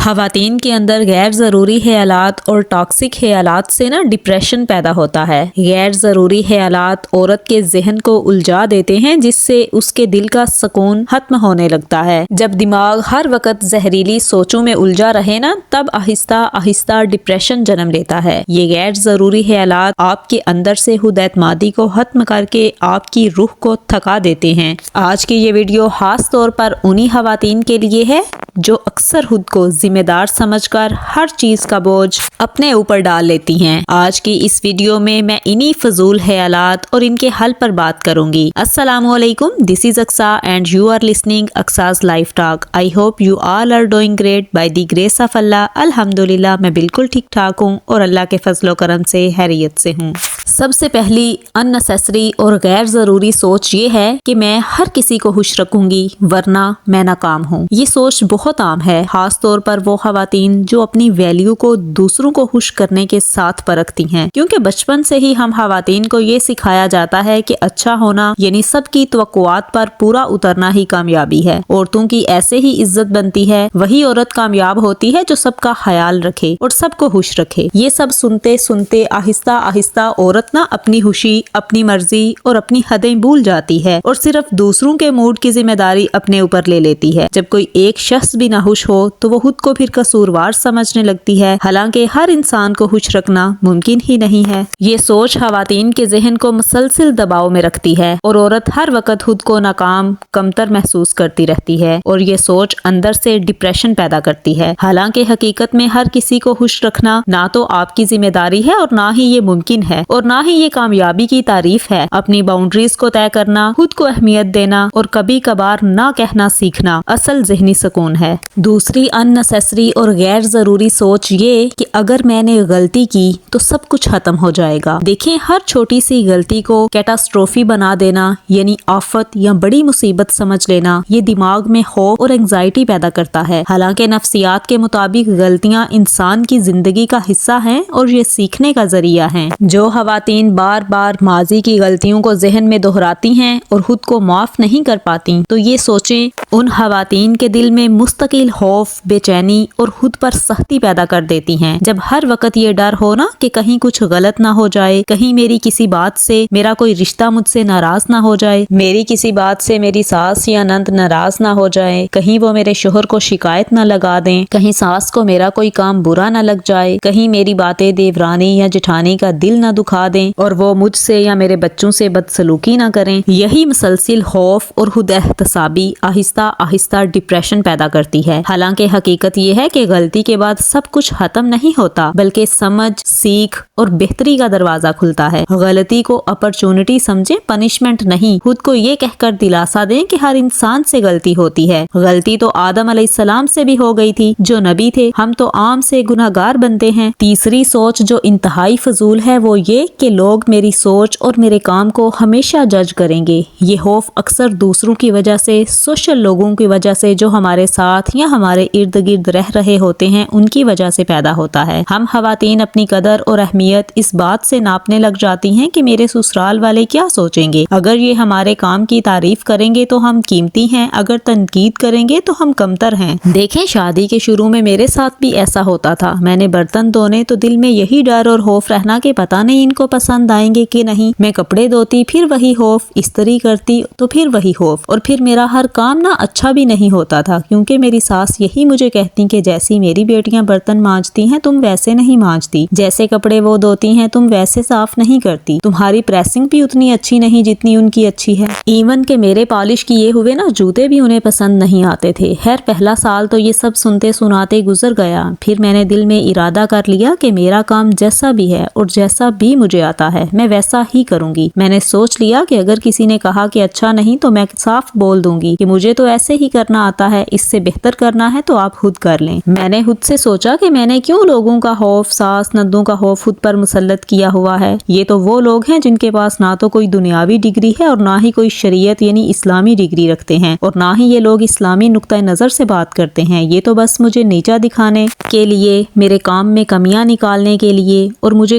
خواتین کے اندر غیر ضروری خیالات اور ٹاکسک خیالات سے ڈپریشن پیدا ہوتا ہے۔ غیر ضروری خیالات عورت کے ذہن کو الجھا دیتے ہیں، جس سے اس کے دل کا سکون ختم ہونے لگتا ہے۔ جب دماغ ہر وقت زہریلی سوچوں میں الجھا رہے تب آہستہ آہستہ ڈپریشن جنم لیتا ہے۔ یہ غیر ضروری خیالات آپ کے اندر سے خود اعتمادی کو ختم کر کے آپ کی روح کو تھکا دیتے ہیں۔ آج کی یہ ویڈیو خاص طور پر انہی خواتین کے لیے ہے جو اکثر خود کو ذمہ دار سمجھ کر ہر چیز کا بوجھ اپنے اوپر ڈال لیتی ہیں۔ آج کی اس ویڈیو میں انہی فضول خیالات اور ان کے حل پر بات کروں گی۔ السلام علیکم، this is Aqsa and you are listening Aqsa's life talk. I hope you all are doing great by the grace of Allah. الحمدللہ میں بالکل ٹھیک ٹھاک ہوں اور اللہ کے فضل و کرم سے خیریت سے ہوں۔ سب سے پہلی unnecessary اور غیر ضروری سوچ یہ ہے کہ میں ہر کسی کو خوش رکھوں گی ورنہ میں ناکام ہوں۔ یہ سوچ بہت عام ہے، خاص طور پر وہ خواتین جو اپنی ویلیو کو دوسروں کو خوش کرنے کے ساتھ پرکھتی ہیں، کیونکہ بچپن سے ہی ہم خواتین کو یہ سکھایا جاتا ہے کہ اچھا ہونا یعنی سب کی توقعات پر پورا اترنا ہی کامیابی ہے۔ عورتوں کی ایسے ہی عزت بنتی ہے، وہی عورت کامیاب ہوتی ہے جو سب کا خیال رکھے اور سب کو خوش رکھے۔ یہ سب سنتے سنتے آہستہ آہستہ عورت اپنی خوشی، اپنی مرضی اور اپنی حدیں بھول جاتی ہے اور صرف دوسروں کے موڈ کی ذمہ داری اپنے اوپر لے لیتی ہے۔ جب کوئی ایک شخص بھی نہ خوش ہو تو وہ خود کو پھر قصوروار سمجھنے لگتی ہے، حالانکہ ہر انسان کو خوش رکھنا ممکن ہی نہیں ہے۔ یہ سوچ خواتین کے ذہن کو مسلسل دباؤ میں رکھتی ہے اور عورت ہر وقت خود کو ناکام، کمتر محسوس کرتی رہتی ہے اور یہ سوچ اندر سے ڈپریشن پیدا کرتی ہے۔ حالانکہ حقیقت میں ہر کسی کو خوش رکھنا نہ تو آپ کی ذمہ داری ہے اور نہ ہی یہ ممکن ہے اور نہ ہی یہ کامیابی کی تعریف ہے۔ اپنی باؤنڈریز کو طے کرنا، خود کو اہمیت دینا اور کبھی کبھار نہ کہنا سیکھنا اصل ذہنی سکون ہے۔ دوسری unnecessary اور غیر ضروری سوچ یہ کہ اگر میں نے غلطی کی تو سب کچھ ختم ہو جائے گا۔ دیکھیں، ہر چھوٹی سی غلطی کو کیٹاسٹروفی بنا دینا یعنی آفت یا بڑی مصیبت سمجھ لینا، یہ دماغ میں خوف اور انگزائٹی پیدا کرتا ہے۔ حالانکہ نفسیات کے مطابق غلطیاں انسان کی زندگی کا حصہ ہیں اور یہ سیکھنے کا ذریعہ ہیں۔ جو خواتین بار بار ماضی کی غلطیوں کو ذہن میں دہراتی ہیں اور خود کو معاف نہیں کر پاتی تو یہ سوچیں ان خواتین کے دل میں مستقل خوف، بے چینی اور خود پر سختی پیدا کر دیتی ہیں۔ جب ہر وقت یہ ڈر ہو کہ کہیں کچھ غلط نہ ہو جائے، کہیں میری کسی بات سے میرا کوئی رشتہ مجھ سے ناراض نہ ہو جائے، میری کسی بات سے میری ساس یا نند ناراض نہ ہو جائے، کہیں وہ میرے شوہر کو شکایت نہ لگا دیں، کہیں ساس کو میرا کوئی کام برا نہ لگ جائے، کہیں میری باتیں دیورانی یا جٹھانی کا دل نہ دکھا دیں اور وہ مجھ سے یا میرے بچوں سے بدسلوکی نہ کریں۔ یہی مسلسل خوف اور خود احتسابی آہستہ آہستہ ڈپریشن پیدا کرتی ہے۔ حالانکہ حقیقت یہ ہے کہ غلطی کے بعد سب کچھ ختم نہیں ہوتا، بلکہ سمجھ، سیکھ اور بہتری کا دروازہ کھلتا ہے۔ غلطی کو اپرچونٹی سمجھیں، پنشمنٹ نہیں۔ خود کو یہ کہہ کر دلاسا دیں کہ ہر انسان سے غلطی ہوتی ہے۔ غلطی تو آدم علیہ السلام سے بھی ہو گئی تھی جو نبی تھے، ہم تو عام سے گناہگار بنتے ہیں۔ تیسری سوچ جو انتہائی فضول ہے وہ یہ کہ لوگ میری سوچ اور میرے کام کو ہمیشہ جج کریں گے۔ یہ خوف اکثر دوسروں کی وجہ سے، سوشل لوگوں کی وجہ سے جو ہمارے ساتھ یا ہمارے ارد گرد رہ رہے ہوتے ہیں ان کی وجہ سے پیدا ہوتا ہے۔ ہم خواتین اپنی قدر اور اہمیت اس بات سے ناپنے لگ جاتی ہیں کہ میرے سسرال والے کیا سوچیں گے۔ اگر یہ ہمارے کام کی تعریف کریں گے تو ہم قیمتی ہیں، اگر تنقید کریں گے تو ہم کمتر ہیں۔ دیکھیں، شادی کے شروع میں میرے ساتھ بھی ایسا ہوتا تھا۔ میں نے برتن دھونے تو دل میں یہی ڈر اور خوف رہنا کہ پتہ نہیں ان کو پسند آئیں گے کہ نہیں۔ میں کپڑے دھوتی، پھر وہی خوف، استری کرتی تو پھر وہی خوف، اور پھر میرا ہر کام اچھا بھی نہیں ہوتا تھا کیونکہ میری ساس یہی مجھے کہتی کہ جیسی میری بیٹیاں برتن مانجتی ہیں تم ویسے نہیں مانجتی، جیسے کپڑے وہ دھوتی ہیں تم ویسے صاف نہیں کرتی، تمہاری پریسنگ بھی اتنی اچھی نہیں جتنی ان کی اچھی ہے۔ ایون کہ میرے پالش کیے ہوئے جوتے بھی انہیں پسند نہیں آتے تھے۔ خیر، پہلا سال تو یہ سب سنتے سناتے گزر گیا۔ پھر میں نے دل میں ارادہ کر لیا کہ میرا کام جیسا بھی ہے اور جیسا بھی مجھے آتا ہے میں ویسا ہی کروں گی۔ میں نے سوچ لیا کہ اگر کسی نے کہا کہ اچھا نہیں تو میں صاف بول دوں گی کہ مجھے تو ایسے ہی کرنا آتا ہے، اس سے بہتر کرنا ہے تو آپ خود کر لیں۔ میں نے خود سے سوچا کہ میں نے کیوں لوگوں کا خوف، ساس نندوں کا خوف خود پر مسلط کیا ہوا ہے۔ یہ تو وہ لوگ ہیں جن کے پاس نہ تو کوئی دنیاوی ڈگری ہے اور نہ ہی کوئی شریعت یعنی اسلامی ڈگری رکھتے ہیں، اور نہ ہی یہ لوگ اسلامی نقطہ نظر سے بات کرتے ہیں۔ یہ تو بس مجھے نیچا دکھانے کے لیے، میرے کام میں کمیاں نکالنے کے لیے اور مجھے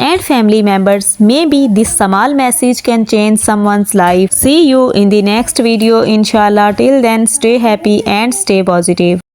and family members. Maybe this small message can change someone's life. See you in the next video inshallah. Till then, stay happy and stay positive.